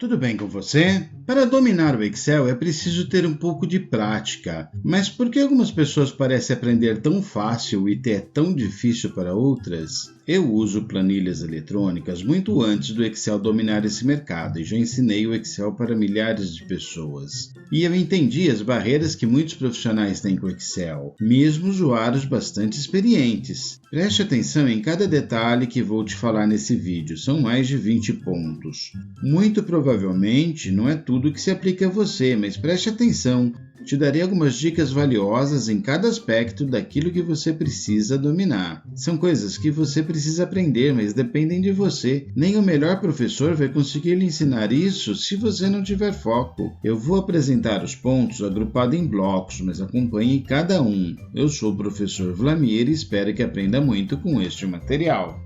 Tudo bem com você? Para dominar o Excel é preciso ter um pouco de prática, mas por que algumas pessoas parecem aprender tão fácil e é tão difícil para outras? Eu uso planilhas eletrônicas muito antes do Excel dominar esse mercado e já ensinei o Excel para milhares de pessoas. E eu entendi as barreiras que muitos profissionais têm com o Excel, mesmo usuários bastante experientes. Preste atenção em cada detalhe que vou te falar nesse vídeo, são mais de 20 pontos. Muito provavelmente não é tudo que se aplica a você, mas preste atenção. Te darei algumas dicas valiosas em cada aspecto daquilo que você precisa dominar. São coisas que você precisa aprender, mas dependem de você. Nem o melhor professor vai conseguir lhe ensinar isso se você não tiver foco. Eu vou apresentar os pontos agrupados em blocos, mas acompanhe cada um. Eu sou o professor Vlamir e espero que aprenda muito com este material.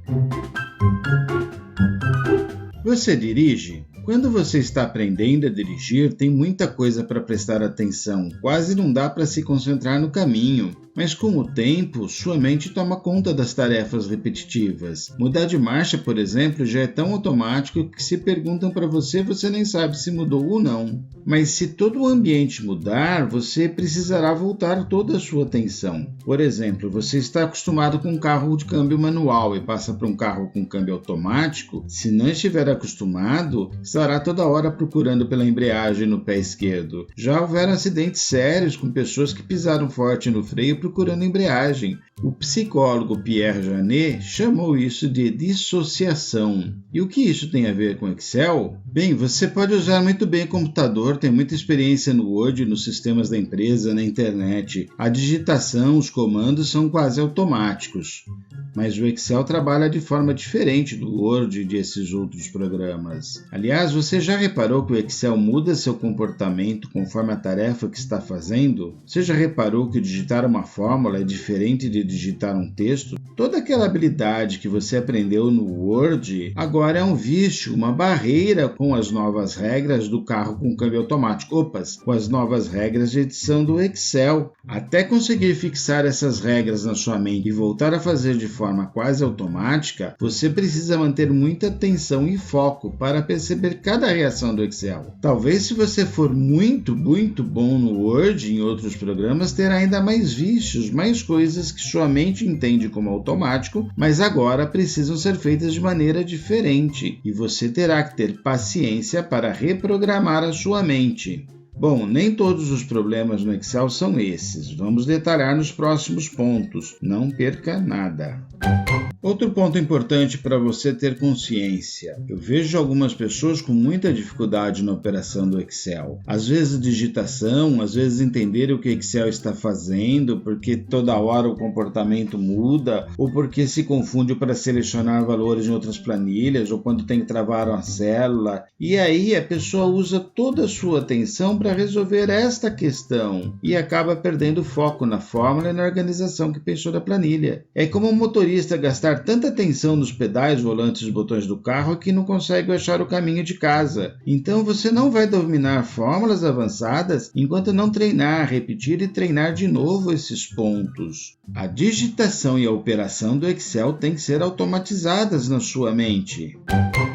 Você dirige? Quando você está aprendendo a dirigir, tem muita coisa para prestar atenção, quase não dá para se concentrar no caminho. Mas com o tempo, sua mente toma conta das tarefas repetitivas. Mudar de marcha, por exemplo, já é tão automático que se perguntam para você, você nem sabe se mudou ou não. Mas se todo o ambiente mudar, você precisará voltar toda a sua atenção. Por exemplo, você está acostumado com um carro de câmbio manual e passa para um carro com câmbio automático, se não estiver acostumado, estará toda hora procurando pela embreagem no pé esquerdo. Já houveram acidentes sérios com pessoas que pisaram forte no freio procurando embreagem. O psicólogo Pierre Janet chamou isso de dissociação. E o que isso tem a ver com Excel? Bem, você pode usar muito bem o computador, tem muita experiência no Word, nos sistemas da empresa, na internet. A digitação, os comandos são quase automáticos. Mas o Excel trabalha de forma diferente do Word e desses outros programas. Aliás, você já reparou que o Excel muda seu comportamento conforme a tarefa que está fazendo? Você já reparou que digitar uma fórmula é diferente de digitar um texto? Toda aquela habilidade que você aprendeu no Word agora é um vício, uma barreira com as novas regras do carro com câmbio automático. Com as novas regras de edição do Excel. Até conseguir fixar essas regras na sua mente e voltar a fazer de forma quase automática, você precisa manter muita atenção e foco para perceber cada reação do Excel. Talvez se você for muito bom no Word e em outros programas, terá ainda mais vícios, mais coisas que sua mente entende como automático, mas agora precisam ser feitas de maneira diferente e você terá que ter paciência para reprogramar a sua mente. Bom, nem todos os problemas no Excel são esses. Vamos detalhar nos próximos pontos. Não perca nada. Outro ponto importante para você ter consciência. Eu vejo algumas pessoas com muita dificuldade na operação do Excel. Às vezes digitação, às vezes entender o que o Excel está fazendo, porque toda hora o comportamento muda, ou porque se confunde para selecionar valores em outras planilhas, ou quando tem que travar uma célula. E aí a pessoa usa toda a sua atenção para resolver esta questão e acaba perdendo foco na fórmula e na organização que pensou da planilha. É como um motorista gastar tanta atenção nos pedais, volantes e botões do carro que não consegue achar o caminho de casa. Então você não vai dominar fórmulas avançadas enquanto não treinar, repetir e treinar de novo esses pontos. A digitação e a operação do Excel têm que ser automatizadas na sua mente.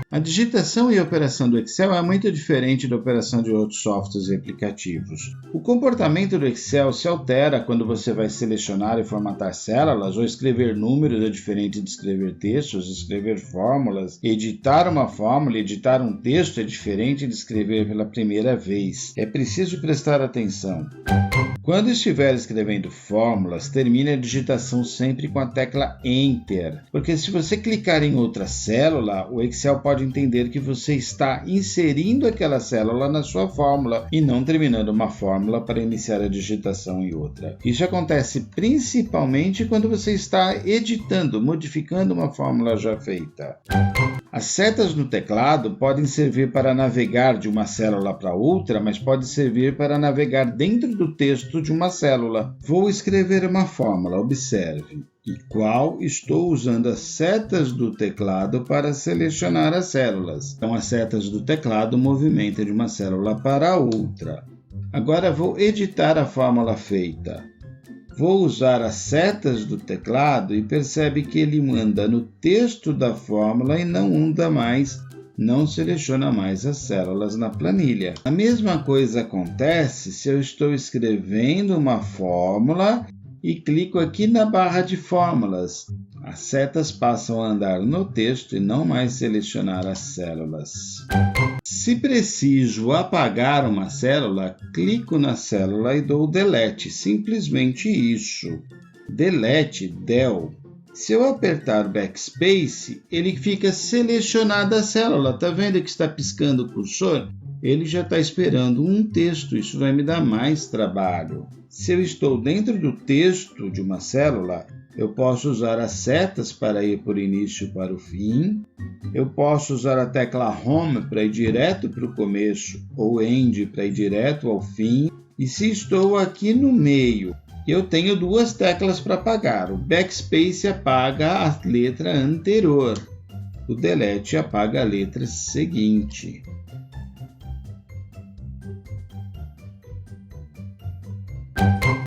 A digitação e a operação do Excel é muito diferente da operação de outros softwares e aplicativos. O comportamento do Excel se altera quando você vai selecionar e formatar células ou escrever números, é diferente de escrever textos, escrever fórmulas. Editar uma fórmula, editar um texto é diferente de escrever pela primeira vez. É preciso prestar atenção. Quando estiver escrevendo fórmulas, termine a digitação sempre com a tecla Enter, porque se você clicar em outra célula, o Excel pode entender que você está inserindo aquela célula na sua fórmula e não terminando uma fórmula para iniciar a digitação em outra. Isso acontece principalmente quando você está editando, modificando uma fórmula já feita. As setas no teclado podem servir para navegar de uma célula para outra, mas pode servir para navegar dentro do texto de uma célula. Vou escrever uma fórmula, observe. E qual estou usando as setas do teclado para selecionar as células. Então, as setas do teclado movimentam de uma célula para outra. Agora vou editar a fórmula feita. Vou usar as setas do teclado e percebe que ele anda no texto da fórmula e não anda mais não seleciona mais as células na planilha. A mesma coisa acontece se eu estou escrevendo uma fórmula e clico aqui na barra de fórmulas. As setas passam a andar no texto e não mais selecionar as células. Se preciso apagar uma célula, clico na célula e dou delete, simplesmente isso. Delete, del. Se eu apertar backspace, ele fica selecionada a célula. Está vendo que está piscando o cursor? Ele já está esperando um texto, isso vai me dar mais trabalho. Se eu estou dentro do texto de uma célula, eu posso usar as setas para ir por início para o fim. Eu posso usar a tecla Home para ir direto para o começo ou End para ir direto ao fim. E se estou aqui no meio, eu tenho duas teclas para apagar. O Backspace apaga a letra anterior. O Delete apaga a letra seguinte.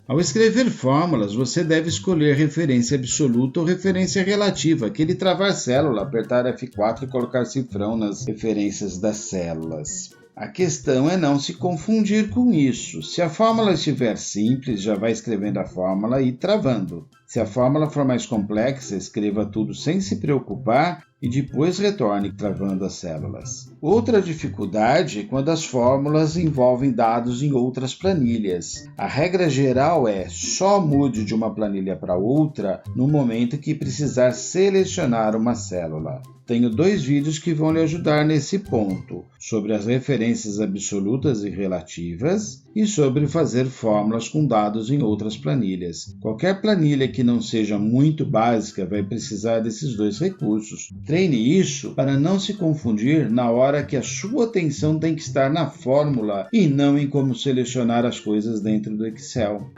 Ao escrever fórmulas, você deve escolher referência absoluta ou referência relativa, aquele travar célula, apertar F4 e colocar cifrão nas referências das células. A questão é não se confundir com isso. Se a fórmula estiver simples, já vai escrevendo a fórmula e travando. Se a fórmula for mais complexa, escreva tudo sem se preocupar e depois retorne travando as células. Outra dificuldade é quando as fórmulas envolvem dados em outras planilhas. A regra geral é só mude de uma planilha para outra no momento que precisar selecionar uma célula. Tenho 2 vídeos que vão lhe ajudar nesse ponto, sobre as referências absolutas e relativas e sobre fazer fórmulas com dados em outras planilhas. Qualquer planilha que não seja muito básica vai precisar desses 2 recursos. Treine isso para não se confundir na hora que a sua atenção tem que estar na fórmula e não em como selecionar as coisas dentro do Excel.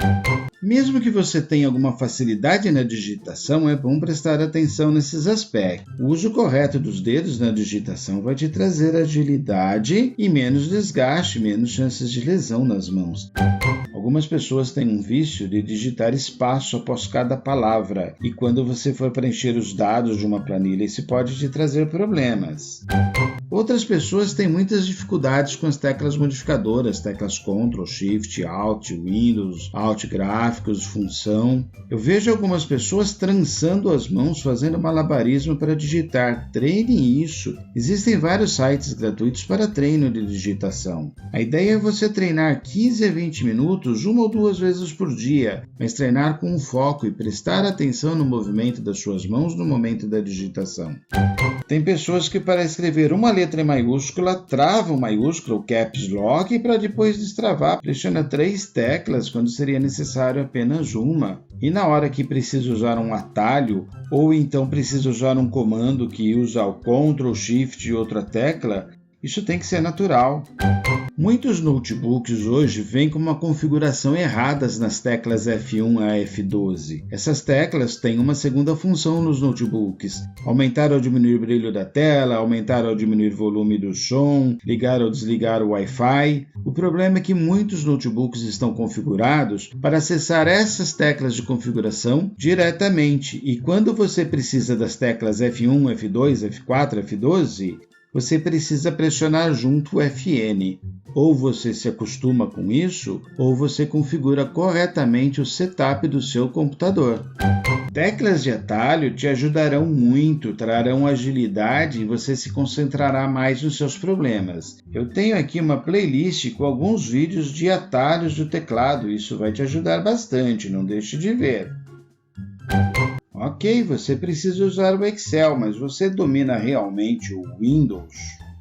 Mesmo que você tenha alguma facilidade na digitação, é bom prestar atenção nesses aspectos. O uso correto dos dedos na digitação vai te trazer agilidade e menos desgaste, menos chances de lesão nas mãos. Algumas pessoas têm um vício de digitar espaço após cada palavra, e quando você for preencher os dados de uma planilha, isso pode te trazer problemas. Outras pessoas têm muitas dificuldades com as teclas modificadoras, teclas Ctrl, Shift, Alt, Windows, Alt gráficos, função. Eu vejo algumas pessoas trançando as mãos, fazendo malabarismo para digitar. Treine isso. Existem vários sites gratuitos para treino de digitação. A ideia é você treinar 15 a 20 minutos, 1 ou 2 vezes por dia, mas treinar com foco e prestar atenção no movimento das suas mãos no momento da digitação. Tem pessoas que para escrever uma letra em maiúscula, travam o maiúsculo, o caps lock, para depois destravar. Pressiona 3 teclas quando seria necessário apenas uma. E na hora que precisa usar um atalho, ou então precisa usar um comando que usa o Ctrl, Shift e outra tecla, isso tem que ser natural. Muitos notebooks hoje vêm com uma configuração errada nas teclas F1 a F12. Essas teclas têm uma segunda função nos notebooks: aumentar ou diminuir o brilho da tela, aumentar ou diminuir o volume do som, ligar ou desligar o Wi-Fi. O problema é que muitos notebooks estão configurados para acessar essas teclas de configuração diretamente, e quando você precisa das teclas F1, F2, F4, F12, você precisa pressionar junto o Fn. Ou você se acostuma com isso, ou você configura corretamente o setup do seu computador. Teclas de atalho te ajudarão muito, trarão agilidade e você se concentrará mais nos seus problemas. Eu tenho aqui uma playlist com alguns vídeos de atalhos do teclado, isso vai te ajudar bastante, não deixe de ver. Ok, você precisa usar o Excel, mas você domina realmente o Windows?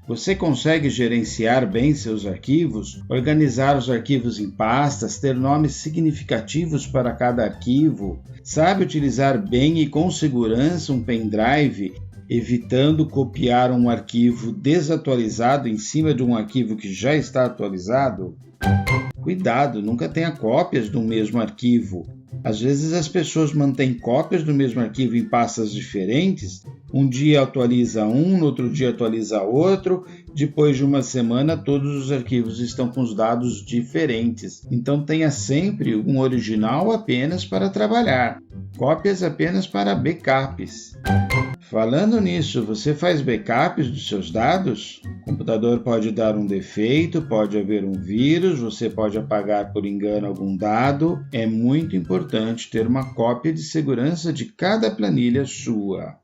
Você consegue gerenciar bem seus arquivos, organizar os arquivos em pastas, ter nomes significativos para cada arquivo? Sabe utilizar bem e com segurança um pendrive, evitando copiar um arquivo desatualizado em cima de um arquivo que já está atualizado? Cuidado, nunca tenha cópias do mesmo arquivo. Às vezes as pessoas mantêm cópias do mesmo arquivo em pastas diferentes, um dia atualiza um, no outro dia atualiza outro, depois de uma semana todos os arquivos estão com os dados diferentes. Então tenha sempre um original apenas para trabalhar, cópias apenas para backups. Falando nisso, você faz backups dos seus dados? O computador pode dar um defeito, pode haver um vírus, você pode apagar por engano algum dado. É muito importante ter uma cópia de segurança de cada planilha sua.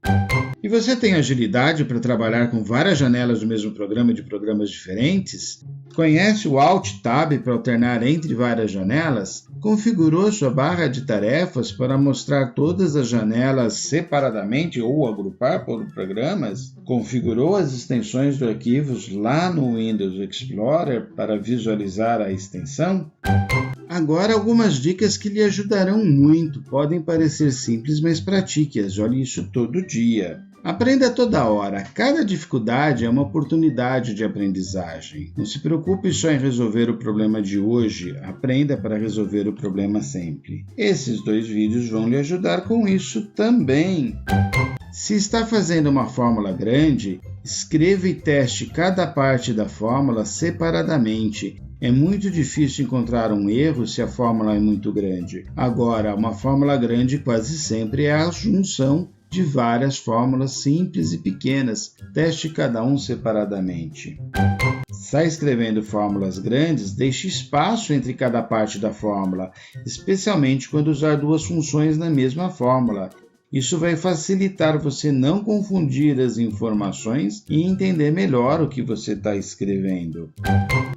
E você tem agilidade para trabalhar com várias janelas do mesmo programa de programas diferentes? Conhece o Alt-Tab para alternar entre várias janelas? Configurou sua barra de tarefas para mostrar todas as janelas separadamente ou agrupar por programas? Configurou as extensões de arquivos lá no Windows Explorer para visualizar a extensão? Agora algumas dicas que lhe ajudarão muito. Podem parecer simples, mas pratique-as. Olhe isso todo dia. Aprenda toda hora. Cada dificuldade é uma oportunidade de aprendizagem. Não se preocupe só em resolver o problema de hoje. Aprenda para resolver o problema sempre. Esses 2 vídeos vão lhe ajudar com isso também. Se está fazendo uma fórmula grande, escreva e teste cada parte da fórmula separadamente. É muito difícil encontrar um erro se a fórmula é muito grande. Agora, uma fórmula grande quase sempre é a junção de várias fórmulas simples e pequenas. Teste cada um separadamente. Está escrevendo fórmulas grandes, deixe espaço entre cada parte da fórmula, especialmente quando usar 2 funções na mesma fórmula. Isso vai facilitar você não confundir as informações e entender melhor o que você está escrevendo.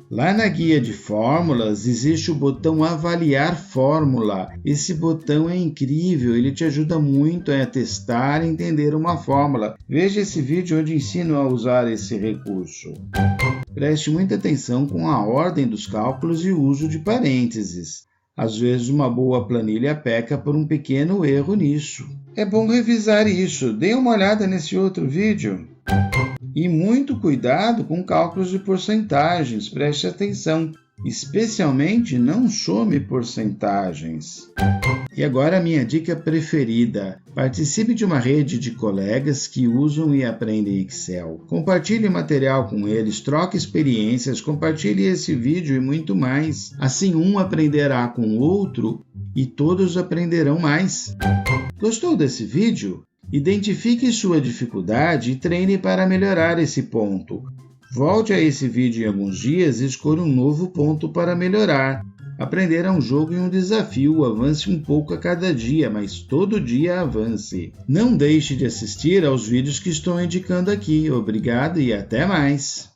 Lá na guia de fórmulas existe o botão Avaliar Fórmula. Esse botão é incrível, ele te ajuda muito a testar e entender uma fórmula. Veja esse vídeo onde ensino a usar esse recurso. Preste muita atenção com a ordem dos cálculos e o uso de parênteses. Às vezes uma boa planilha peca por um pequeno erro nisso. É bom revisar isso, dê uma olhada nesse outro vídeo. E muito cuidado com cálculos de porcentagens, preste atenção, especialmente não some porcentagens. E agora a minha dica preferida, participe de uma rede de colegas que usam e aprendem Excel. Compartilhe material com eles, troque experiências, compartilhe esse vídeo e muito mais. Assim um aprenderá com o outro e todos aprenderão mais. Gostou desse vídeo? Identifique sua dificuldade e treine para melhorar esse ponto. Volte a esse vídeo em alguns dias e escolha um novo ponto para melhorar. Aprender é um jogo e um desafio, avance um pouco a cada dia, mas todo dia avance. Não deixe de assistir aos vídeos que estou indicando aqui. Obrigado e até mais!